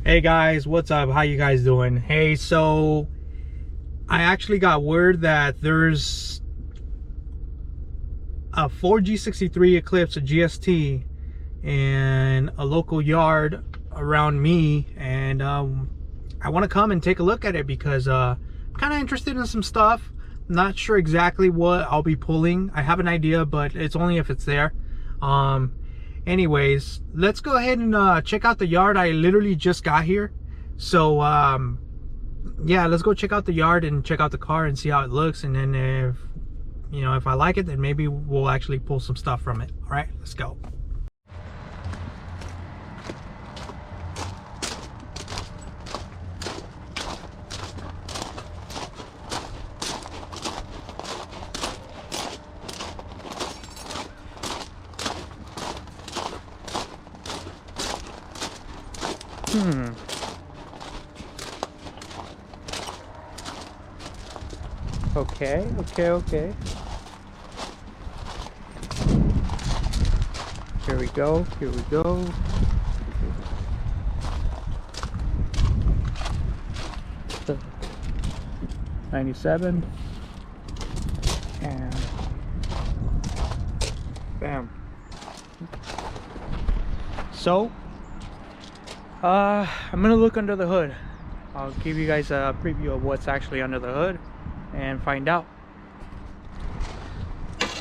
Hey guys, what's up? How you guys doing? Hey, so I actually got word that there's a 4G63 Eclipse, a GST, in a local yard around me, and I want to come and take a look at it because I'm kind of interested in some stuff. Not sure exactly what I'll be pulling. I have an idea, but it's only if it's there. Anyways, let's go ahead and check out the yard. I literally just got here, so yeah, let's go check out the yard and check out the car and see how it looks, and then if I like it, then maybe we'll actually pull some stuff from it. All right, let's go. Okay. Here we go. 97. And bam. So, I'm gonna look under the hood. I'll give you guys a preview of what's actually under the hood and find out. This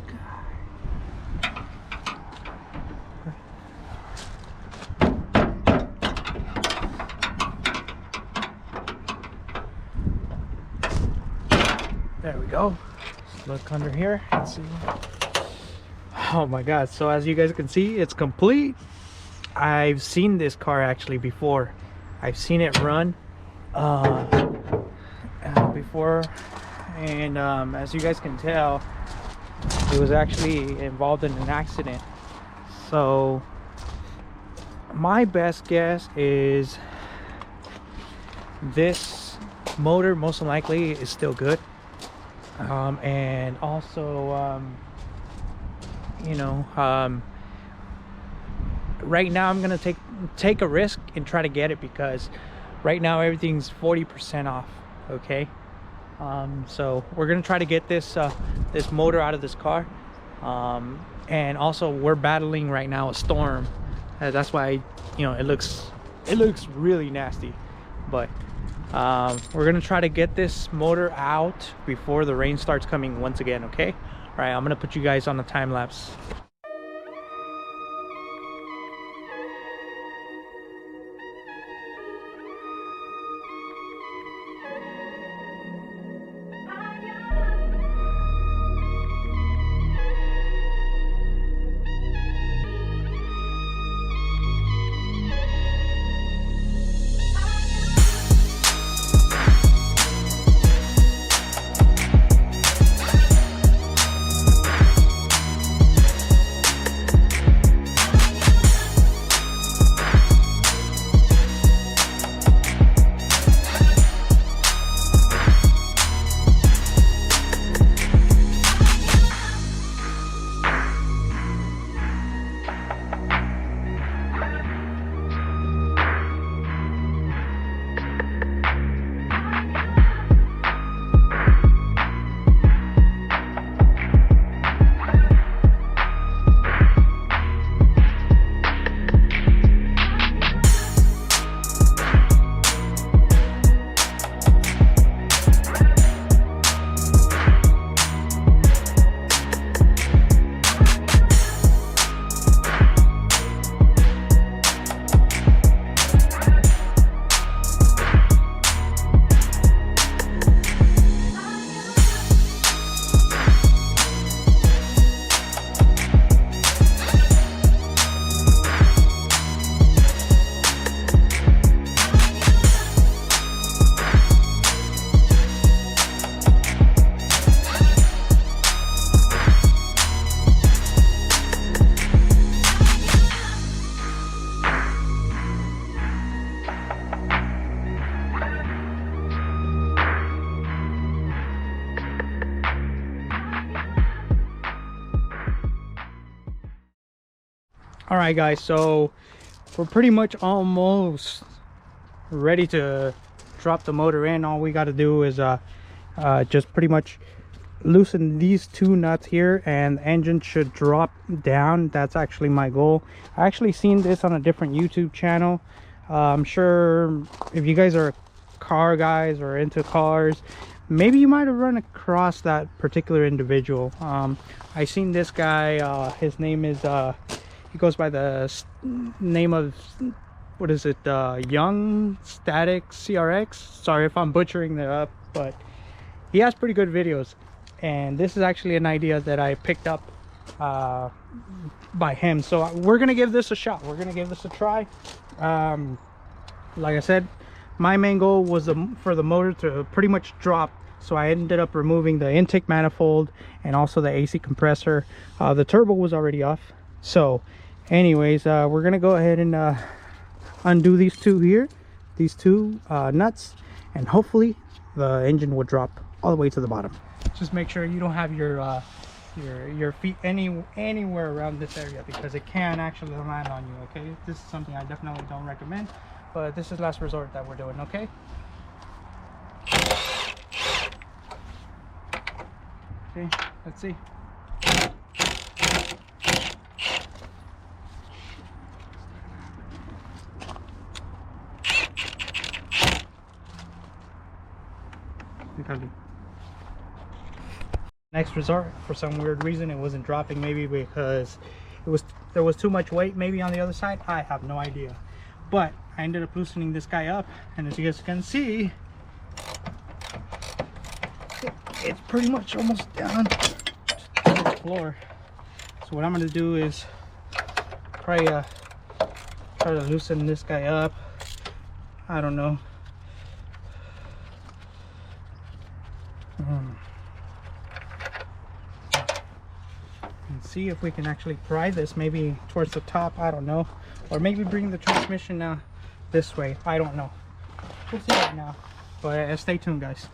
guy. There we go. Let's look under here and see. Oh my god, so as you guys can see, it's complete. I've seen this car actually before. I've seen it run before, and as you guys can tell, it was actually involved in an accident. So my best guess is this motor most likely is still good, and also right now I'm gonna take a risk and try to get it, because right now everything's 40% off. Okay, so we're gonna try to get this this motor out of this car, and also we're battling right now a storm. That's why it looks really nasty, but we're gonna try to get this motor out before the rain starts coming once again. Okay, all right, I'm gonna put you guys on the time lapse. All right guys, so we're pretty much almost ready to drop the motor in. All we got to do is just pretty much loosen these two nuts here and the engine should drop down. That's actually my goal. I actually seen this on a different YouTube channel. I'm sure if you guys are car guys or into cars, maybe you might have run across that particular individual. I seen this guy, his name is he goes by the name of, what is it, Young Static CRX. Sorry if I'm butchering that up, but he has pretty good videos, and this is actually an idea that I picked up by him. So we're gonna give this a shot. We're gonna give this a try. Like I said, my main goal was for the motor to pretty much drop, so I ended up removing the intake manifold and also the AC compressor. The turbo was already off. So anyways, we're gonna go ahead and undo these two here, these two nuts, and hopefully the engine will drop all the way to the bottom. Just make sure you don't have your feet anywhere around this area, because it can actually land on you. Okay, this is something I definitely don't recommend, but this is last resort that we're doing. Okay, let's see. Next resort, for some weird reason it wasn't dropping, maybe because there was too much weight maybe on the other side. I have no idea, but I ended up loosening this guy up, and as you guys can see, it's pretty much almost down to the floor. So what I'm going to do is try to loosen this guy up. I don't know. And see if we can actually pry this maybe towards the top. I don't know, or maybe bring the transmission now this way. I don't know. We'll see right now, but stay tuned, guys.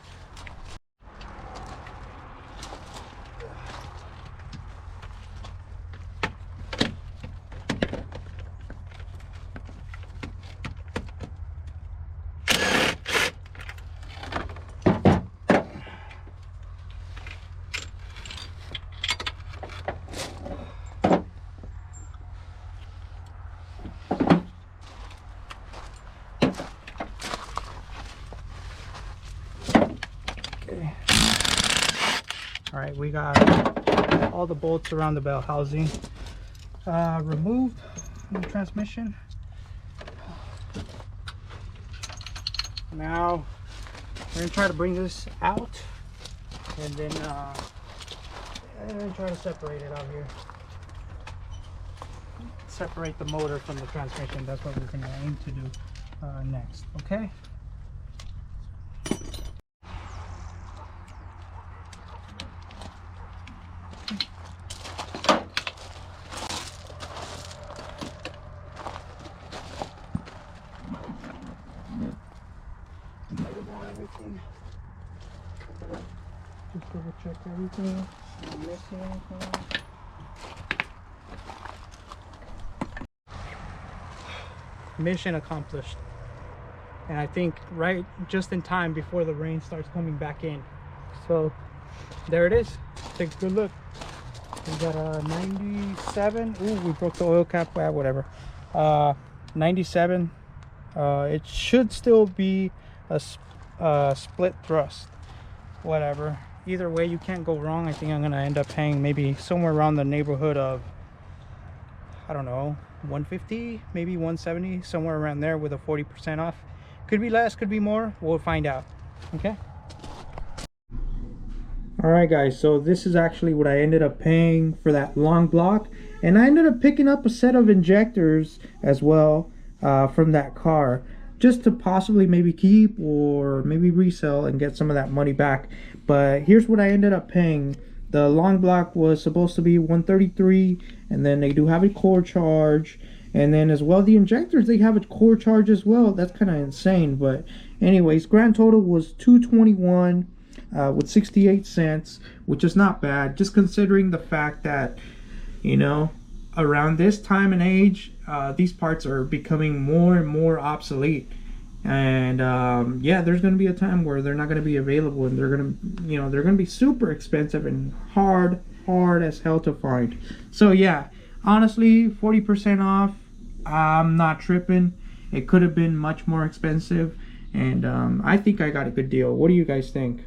All right, we got all the bolts around the bell housing removed from the transmission. Now we're gonna try to bring this out, and then try to separate it out here. Separate the motor from the transmission. That's what we're gonna aim to do next. Okay. Everything. Just double check everything. Not missing anything. Mission accomplished. And I think right just in time before the rain starts coming back in. So there it is. Take a good look. We got a 97. Ooh, we broke the oil cap. Well, whatever. 97. It should still be a split thrust, whatever. Either way, you can't go wrong. I think I'm gonna end up paying maybe somewhere around the neighborhood of, I don't know, 150, maybe 170, somewhere around there, with a 40% off. Could be less, could be more. We'll find out. Okay. All right, guys, so this is actually what I ended up paying for that long block, and I ended up picking up a set of injectors as well from that car, just to possibly maybe keep or maybe resell and get some of that money back. But here's what I ended up paying. The long block was supposed to be $133, and then they do have a core charge, and then as well the injectors, they have a core charge as well. That's kind of insane, but anyways, grand total was $221 with 68 cents, which is not bad, just considering the fact that, you know, around this time and age, these parts are becoming more and more obsolete. And yeah, there's going to be a time where they're not going to be available, and they're going to, you know, they're going to be super expensive and hard as hell to find. So yeah, honestly, 40% off, I'm not tripping. It could have been much more expensive, and I think I got a good deal. What do you guys think?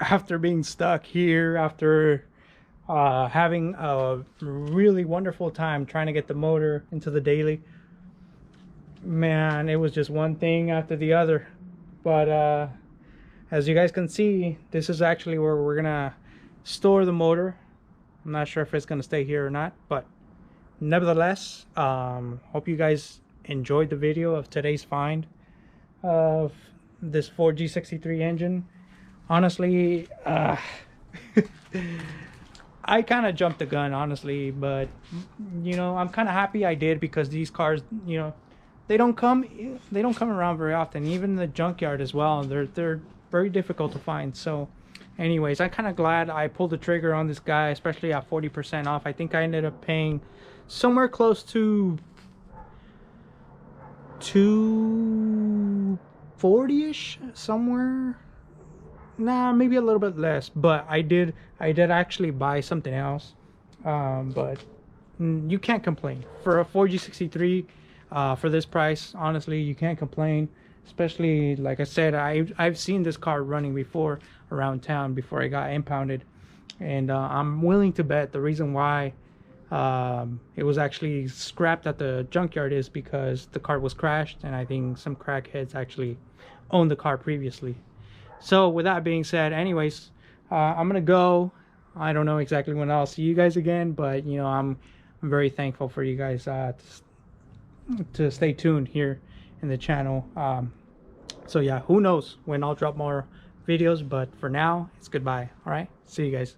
After being stuck here, after having a really wonderful time trying to get the motor into the daily, man, it was just one thing after the other. But as you guys can see, this is actually where we're gonna store the motor. I'm not sure if it's gonna stay here or not, but nevertheless, hope you guys enjoyed the video of today's find of this Ford G63 engine. Honestly, I kind of jumped the gun, honestly, but you know, I'm kind of happy I did, because these cars, you know, they don't come around very often. Even in the junkyard as well, they're very difficult to find. So anyways, I'm kind of glad I pulled the trigger on this guy, especially at 40% off. I think I ended up paying somewhere close to 240-ish, somewhere. Nah, maybe a little bit less, but I did actually buy something else. But you can't complain for a 4G63 for this price. Honestly, you can't complain, especially, like I said, I've seen this car running before around town before I got impounded, and I'm willing to bet the reason why it was actually scrapped at the junkyard is because the car was crashed, and I think some crackheads actually owned the car previously. So with that being said, anyways, I'm gonna go. I don't know exactly when I'll see you guys again, but you know, I'm very thankful for you guys to stay tuned here in the channel. So yeah, who knows when I'll drop more videos, but for now, it's goodbye. All right, see you guys.